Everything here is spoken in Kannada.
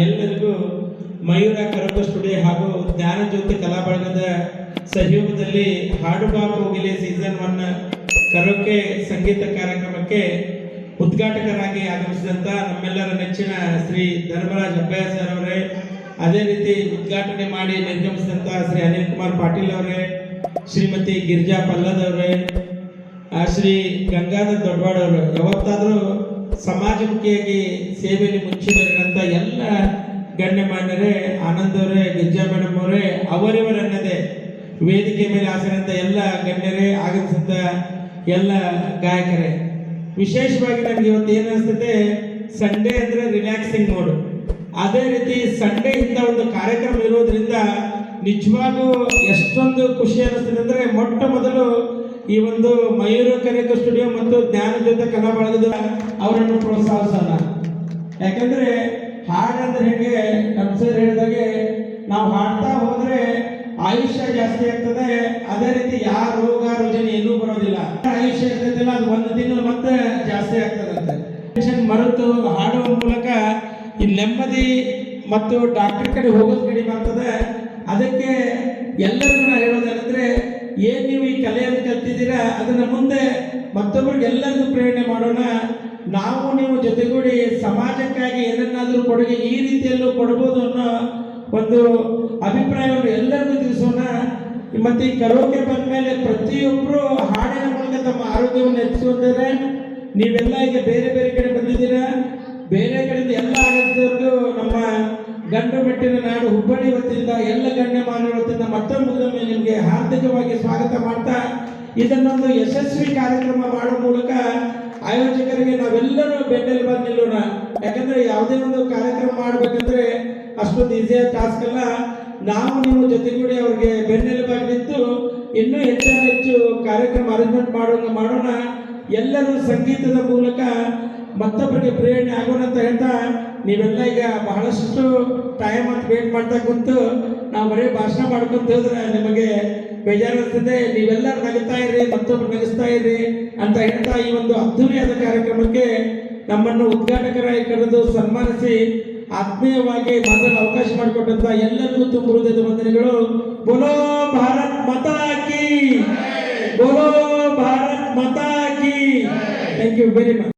ಎಲ್ಲರಿಗೂ ಮಯೂರ ಕರಗ ಸ್ಟುಡಿಯೋ ಹಾಗೂ ಜ್ಞಾನಜ್ಯೋತಿ ಕಲಾ ಬಳಗದ ಸಹಯೋಗದಲ್ಲಿ ಹಾಡುಬಾ ಕೋಗಿಲೆ ಸೀಸನ್ 1 ಕರೋಕೆ ಸಂಗೀತ ಕಾರ್ಯಕ್ರಮಕ್ಕೆ ಉದ್ಘಾಟಕರಾಗಿ ಆಗಮಿಸಿದಂಥ ನಮ್ಮೆಲ್ಲರ ನೆಚ್ಚಿನ ಶ್ರೀ ಧರ್ಮರಾಜ್ ಅಬ್ಬಯ್ಯ ಸರ್ ಅವರೇ, ಅದೇ ರೀತಿ ಉದ್ಘಾಟನೆ ಮಾಡಿ ನಿರ್ಗಮಿಸಿದಂಥ ಶ್ರೀ ಅನಿಲ್ ಕುಮಾರ್ ಪಾಟೀಲ್ ಅವರೇ, ಶ್ರೀಮತಿ ಗಿರಿಜಾ ಪಲ್ಲದವರೇ, ಶ್ರೀ ಗಂಗಾಧರ್ ದೊಡ್ಡವಾಡ್ ಅವರು, ಯಾವತ್ತಾದರೂ ಸಮಾಜಮುಖಿಯಾಗಿ ಸೇವೆಯಲ್ಲಿ ಮುಂಚೂಣಿರಂಥ ಎಲ್ಲ ಗಣ್ಯಮಾನ್ಯರೇ, ಆನಂದ್ ಅವರೇ, ಗಿರಿಜಾ ಮೇಡಮ್ ಅವರೇ, ಅವರಿವರನ್ನದೇ ವೇದಿಕೆ ಮೇಲೆ ಆಸರಂತ ಎಲ್ಲ ಗಣ್ಯರೇ, ಆಗಮಿಸಿದಂಥ ಎಲ್ಲ ಗಾಯಕರೇ, ವಿಶೇಷವಾಗಿ ನನಗೆ ಇವತ್ತು ಏನು ಅನಿಸ್ತದೆ, ಸಂಡೇ ಅಂದರೆ ರಿಲ್ಯಾಕ್ಸಿಂಗ್ ಮೋಡ್. ಅದೇ ರೀತಿ ಸಂಡೇ ಇಂಥ ಒಂದು ಕಾರ್ಯಕ್ರಮ ಇರೋದ್ರಿಂದ ನಿಜವಾಗೂ ಎಷ್ಟೊಂದು ಖುಷಿ ಅನ್ನಿಸ್ತದೆ ಅಂದರೆ, ಮೊಟ್ಟ ಮೊದಲು ಈ ಒಂದು ಮಯೂರ ಕರಗ ಸ್ಟುಡಿಯೋ ಮತ್ತು ಜ್ಞಾನಜ್ಯೋತಿ ಕಲಾ ಬಳಗದ ಅವರನ್ನು ಪ್ರೋತ್ಸಾಹಿಸೋಣ. ಯಾಕಂದ್ರೆ ಹಾಡಂದ್ರೆ ಹೇಗೆ ನಮ್ಮ ಸರ್ ಹೇಳಿದಾಗೆ ನಾವು ಹಾಡ್ತಾ ಹೋದ್ರೆ ಆಯುಷ್ಯ ಜಾಸ್ತಿ ಆಗ್ತದೆ. ಅದೇ ರೀತಿ ಯಾವ ರೋಗ ರುಜಿನ ಏನೂ ಬರೋದಿಲ್ಲ. ಆಯುಷ್ಯ ಇರ್ತದಿಲ್ಲ, ಅದು ಒಂದು ತಿಂಗಳು ಮತ್ತೆ ಜಾಸ್ತಿ ಆಗ್ತದಂತೆ. ಟೆನ್ಷನ್ ಮರೆತು ಹಾಡುವ ಮೂಲಕ ಈ ನೆಮ್ಮದಿ ಮತ್ತು ಡಾಕ್ಟರ್ ಕಡೆ ಹೋಗೋದು ಕಡಿಮೆ ಆಗ್ತದೆ. ಅದಕ್ಕೆ ಎಲ್ಲರಿಗೂ ನಾನು ಹೇಳೋದೇನೆಂದ್ರೆ, ಏನು ನೀವು ಈ ಕಲೆಯನ್ನು ಕಲ್ತಿದ್ದೀರಾ ಅದನ್ನು ಮುಂದೆ ಮತ್ತೊಬ್ಬರಿಗೆ ಎಲ್ಲರಿಗೂ ಪ್ರೇರಣೆ ಮಾಡೋಣ. ನಾವು ನೀವು ಜೊತೆಗೂಡಿ ಸಮಾಜಕ್ಕಾಗಿ ಏನನ್ನಾದರೂ ಕೊಡುಗೆ ಈ ರೀತಿಯಲ್ಲೂ ಕೊಡ್ಬೋದು ಅನ್ನೋ ಒಂದು ಅಭಿಪ್ರಾಯವನ್ನು ಎಲ್ಲರಿಗೂ ತಿಳಿಸೋಣ. ಮತ್ತು ಈ ಕರೋಕೆ ಬಂದ ಮೇಲೆ ಪ್ರತಿಯೊಬ್ಬರು ಹಾಡಿನ ಮೂಲಕ ತಮ್ಮ ಆರೋಗ್ಯವನ್ನು ಹೆಚ್ಚಿಸುತ್ತಿದ್ದಾರೆ. ನೀವೆಲ್ಲ ಈಗ ಬೇರೆ ಬೇರೆ ಕಡೆ ಬಂದಿದ್ದೀರಾ, ಬೇರೆ ಕಡೆಯಿಂದ ಎಲ್ಲ ಆಗದವ್ರಿಗೂ ನಮ್ಮ ಗಂಡು ಮೆಟ್ಟಿನ ನಾಡು ಹುಬ್ಬಳ್ಳಿ ವತಿಯಿಂದ ಎಲ್ಲ ಗಣ್ಯಮಾನ್ಯರ ವತಿಯಿಂದ ಮತ್ತೊಮ್ಮೆ ನಿಮಗೆ ಹಾರ್ದಿಕವಾಗಿ ಸ್ವಾಗತ ಮಾಡ್ತಾ, ಇದನ್ನೊಂದು ಯಶಸ್ವಿ ಕಾರ್ಯಕ್ರಮ ಮಾಡುವ ಮೂಲಕ ಆಯೋಜಕರಿಗೆ ನಾವೆಲ್ಲರೂ ಬೆನ್ನೆಲುಬಾಗಿ ನಿಲ್ಲೋಣ. ಯಾಕಂದ್ರೆ ಯಾವುದೇ ಒಂದು ಕಾರ್ಯಕ್ರಮ ಮಾಡಬೇಕಂದ್ರೆ ಅಷ್ಟೊಂದು ಈಸಿಯಾದ ಟಾಸ್ಕ್ ಅಲ್ಲ. ನಾವು ನೀವು ಜೊತೆಗೂಡಿ ಅವ್ರಿಗೆ ಬೆನ್ನೆಲುಬಾಗಿ ನಿಂತು ಇನ್ನೂ ಹೆಚ್ಚು ಕಾರ್ಯಕ್ರಮ ಅರೇಂಜ್ಮೆಂಟ್ ಮಾಡೋಣ. ಎಲ್ಲರೂ ಸಂಗೀತದ ಮೂಲಕ ಮತ್ತೊಬ್ಬರಿಗೆ ಪ್ರೇರಣೆ ಆಗೋಣ ಅಂತ ಹೇಳ್ತಾ, ನೀವೆಲ್ಲ ಈಗ ಬಹಳಷ್ಟು ಟೈಮ್ ಅಂತ ವೇಟ್ ಮಾಡ್ತಾ ಕುಂತು ನಾವು ಬರೀ ಭಾಷಣ ಮಾಡ್ಕೊಂತ ಹೋದ್ರೆ ನಿಮಗೆ ಬೇಜಾರಾಗ್ತದೆ. ನೀವೆಲ್ಲರೂ ನಗುತ್ತಾ ಇರ್ರಿ, ಮತ್ತೊಬ್ಬರು ನಗಿಸ್ತಾ ಇರ್ರಿ ಅಂತ ಹೇಳ್ತಾ, ಈ ಒಂದು ಅದ್ಧೂರಿಯಾದ ಕಾರ್ಯಕ್ರಮಕ್ಕೆ ನಮ್ಮನ್ನು ಉದ್ಘಾಟಕರಾಗಿ ಕರೆದು ಸನ್ಮಾನಿಸಿ ಆತ್ಮೀಯವಾಗಿ ಮಾತನಾಡಲು ಅವಕಾಶ ಮಾಡಿಕೊಟ್ಟಂತ ಎಲ್ಲರಿಗೂ ತುಂಬ ಹೃದಯದ ವಂದನೆಗಳು. ಬೋಲೋ ಭಾರತ್ ಮಾತಾ ಕಿ, ಬೋಲೋ ಭಾರತ್ ಮಾತಾ ಕಿ. Thank you very much.